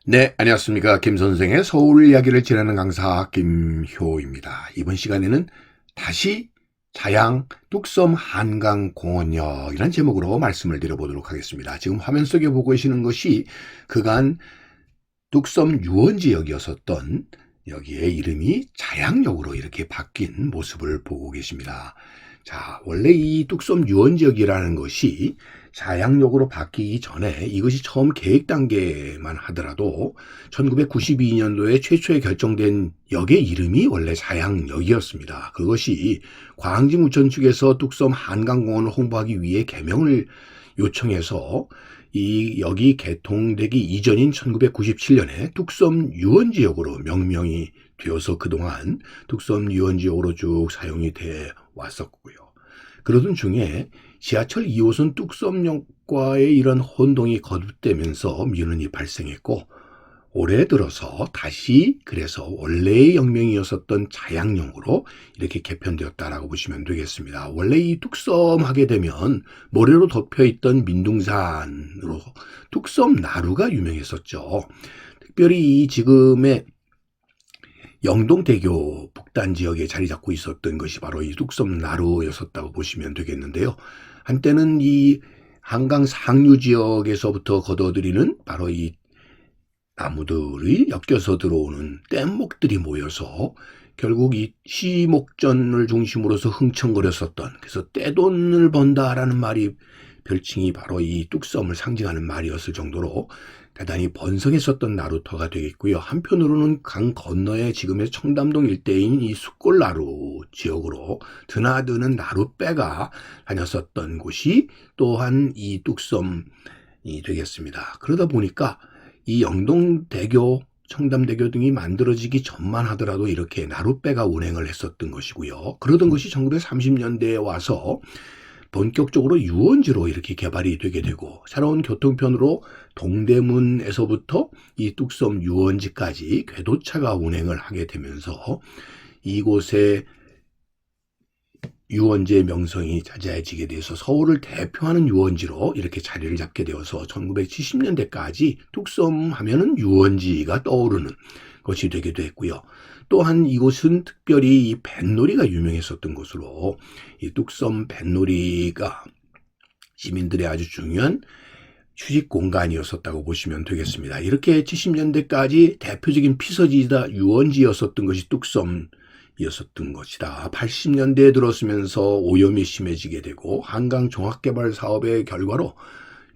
네, 안녕하십니까. 김 선생의 서울 이야기를 지내는 강사 김효입니다. 이번 시간에는 다시 자양 뚝섬 한강공원역이라는 제목으로 말씀을 드려보도록 하겠습니다. 지금 화면 속에 보고 계시는 것이 그간 뚝섬 유원지역이었었던 여기에 이름이 자양역으로 이렇게 바뀐 모습을 보고 계십니다. 자, 원래 이 뚝섬 유원지역이라는 것이 자양역으로 바뀌기 전에 이것이 처음 계획 단계만 하더라도 1992년도에 최초에 결정된 역의 이름이 원래 자양역이었습니다. 그것이 광진구청 측에서 뚝섬 한강공원을 홍보하기 위해 개명을 요청해서 이 역이 개통되기 이전인 1997년에 뚝섬 유원지역으로 명명이 되어서 그동안 뚝섬 유원지역으로 쭉 사용이 돼 왔었고요. 그러던 중에 지하철 2호선 뚝섬역과의 이런 혼동이 거듭되면서 민원이 발생했고 올해 들어서 다시 그래서 원래의 역명이었었던 자양역으로 이렇게 개편되었다라고 보시면 되겠습니다. 원래 이 뚝섬 하게 되면 모래로 덮여있던 민둥산으로 뚝섬 나루가 유명했었죠. 특별히 이 지금의 영동대교 북단 지역에 자리 잡고 있었던 것이 바로 이 뚝섬 나루였었다고 보시면 되겠는데요. 한때는 이 한강 상류 지역에서부터 걷어들이는 바로 이 나무들이 엮여서 들어오는 뗏목들이 모여서 결국 이 시목전을 중심으로서 흥청거렸었던, 그래서 떼돈을 번다라는 말이 별칭이 바로 이 뚝섬을 상징하는 말이었을 정도로 대단히 번성했었던 나루터가 되겠고요. 한편으로는 강 건너에 지금의 청담동 일대인 이 숫골나루 지역으로 드나드는 나룻배가 다녔었던 곳이 또한 이 뚝섬이 되겠습니다. 그러다 보니까 이 영동대교, 청담대교 등이 만들어지기 전만 하더라도 이렇게 나룻배가 운행을 했었던 것이고요. 그러던 것이 1930년대에 와서 본격적으로 유원지로 이렇게 개발이 되게 되고 새로운 교통편으로 동대문에서부터 이 뚝섬 유원지까지 궤도차가 운행을 하게 되면서 이곳에 유원지의 명성이 자자해지게 돼서 서울을 대표하는 유원지로 이렇게 자리를 잡게 되어서 1970년대까지 뚝섬 하면은 유원지가 떠오르는 것이 되게 됐고요. 또한 이곳은 특별히 이 뱃놀이가 유명했었던 곳으로 이 뚝섬 뱃놀이가 시민들의 아주 중요한 휴식 공간이었었다고 보시면 되겠습니다. 이렇게 70년대까지 대표적인 피서지이다 유원지였었던 것이 뚝섬이었었던 것이다. 80년대에 들어서면서 오염이 심해지게 되고 한강 종합개발 사업의 결과로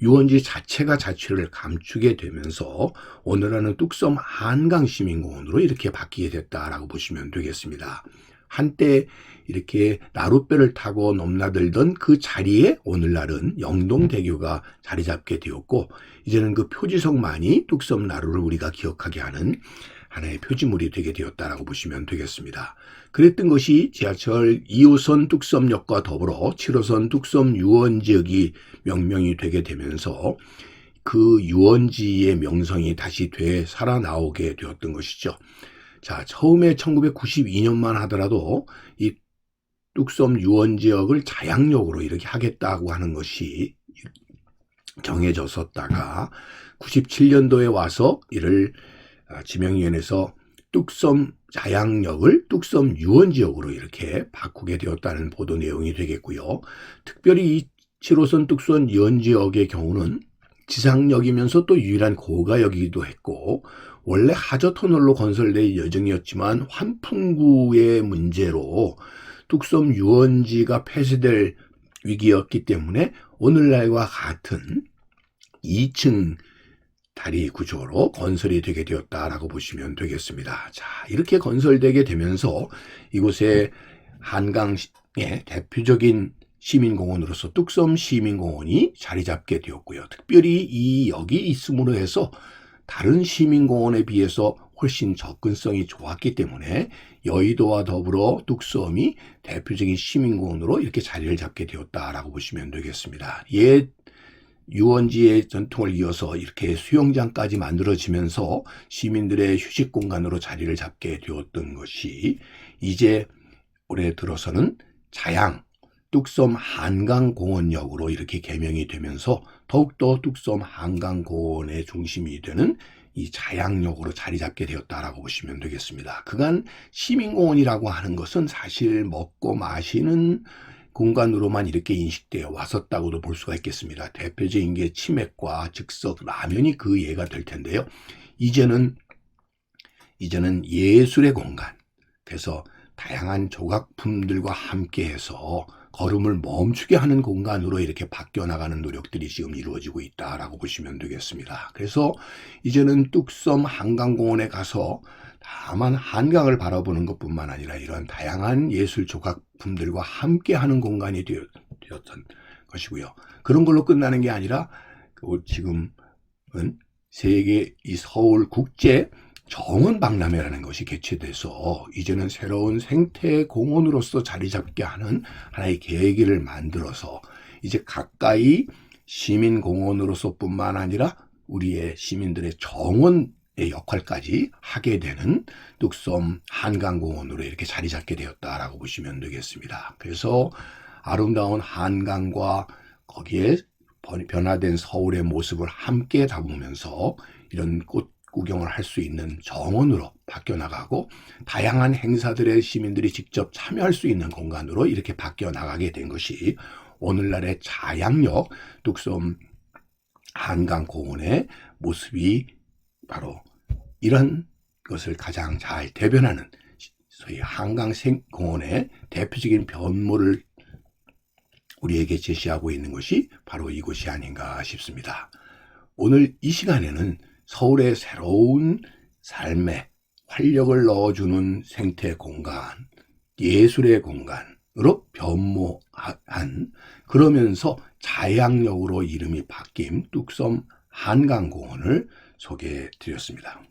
유원지 자체가 자취를 감추게 되면서 오늘날은 뚝섬 한강시민공원으로 이렇게 바뀌게 됐다라고 보시면 되겠습니다. 한때 이렇게 나룻배를 타고 넘나들던 그 자리에 오늘날은 영동대교가 자리 잡게 되었고 이제는 그 표지석만이 뚝섬 나루를 우리가 기억하게 하는 하나의 표지물이 되게 되었다라고 보시면 되겠습니다. 그랬던 것이 지하철 2호선 뚝섬역과 더불어 7호선 뚝섬 유원지역이 명명이 되게 되면서 그 유원지의 명성이 다시 되살아나오게 되었던 것이죠. 자, 처음에 1992년만 하더라도 이 뚝섬 유원지역을 자양역으로 이렇게 하겠다고 하는 것이 정해졌었다가 97년도에 와서 이를 지명위원회에서 뚝섬 자양역을 뚝섬 유원지역으로 이렇게 바꾸게 되었다는 보도 내용이 되겠고요. 특별히 이 7호선 뚝섬 유원지역의 경우는 지상역이면서 또 유일한 고가역이기도 했고 원래 하저터널로 건설될 예정이었지만 환풍구의 문제로 뚝섬 유원지가 폐쇄될 위기였기 때문에 오늘날과 같은 2층 다리 구조로 건설이 되게 되었다라고 보시면 되겠습니다. 자, 이렇게 건설되게 되면서 이곳에 한강의 대표적인 시민공원으로서 뚝섬 시민공원이 자리 잡게 되었고요. 특별히 이 역이 있음으로 해서 다른 시민공원에 비해서 훨씬 접근성이 좋았기 때문에 여의도와 더불어 뚝섬이 대표적인 시민공원으로 이렇게 자리를 잡게 되었다라고 보시면 되겠습니다. 옛 유원지의 전통을 이어서 이렇게 수영장까지 만들어지면서 시민들의 휴식 공간으로 자리를 잡게 되었던 것이 이제 올해 들어서는 자양 뚝섬 한강공원역으로 이렇게 개명이 되면서 더욱더 뚝섬 한강공원의 중심이 되는 이 자양역으로 자리 잡게 되었다라고 보시면 되겠습니다. 그간 시민공원이라고 하는 것은 사실 먹고 마시는 공간으로만 이렇게 인식되어 왔었다고도 볼 수가 있겠습니다. 대표적인 게 치맥과 즉석 라면이 그 예가 될 텐데요. 이제는 예술의 공간, 그래서 다양한 조각품들과 함께해서 걸음을 멈추게 하는 공간으로 이렇게 바뀌어 나가는 노력들이 지금 이루어지고 있다라고 보시면 되겠습니다. 그래서 이제는 뚝섬 한강공원에 가서 다만 한강을 바라보는 것뿐만 아니라 이런 다양한 예술 조각품들과 함께하는 공간이 되었던 것이고요. 그런 걸로 끝나는 게 아니라 지금은 세계 이 서울 국제 정원 박람회라는 것이 개최돼서 이제는 새로운 생태 공원으로서 자리 잡게 하는 하나의 계기를 만들어서 이제 가까이 시민 공원으로서뿐만 아니라 우리의 시민들의 정원의 역할까지 하게 되는 뚝섬 한강공원으로 이렇게 자리 잡게 되었다라고 보시면 되겠습니다. 그래서 아름다운 한강과 거기에 변화된 서울의 모습을 함께 담으면서 이런 꽃 구경을 할 수 있는 정원으로 바뀌어 나가고 다양한 행사들에 시민들이 직접 참여할 수 있는 공간으로 이렇게 바뀌어 나가게 된 것이 오늘날의 자양역 뚝섬 한강공원의 모습이 바로 이런 것을 가장 잘 대변하는 소위 한강공원의 대표적인 변모를 우리에게 제시하고 있는 것이 바로 이곳이 아닌가 싶습니다. 오늘 이 시간에는 서울의 새로운 삶에 활력을 넣어주는 생태 공간, 예술의 공간으로 변모한, 그러면서 자양역으로 이름이 바뀐 뚝섬 한강공원을 소개해 드렸습니다.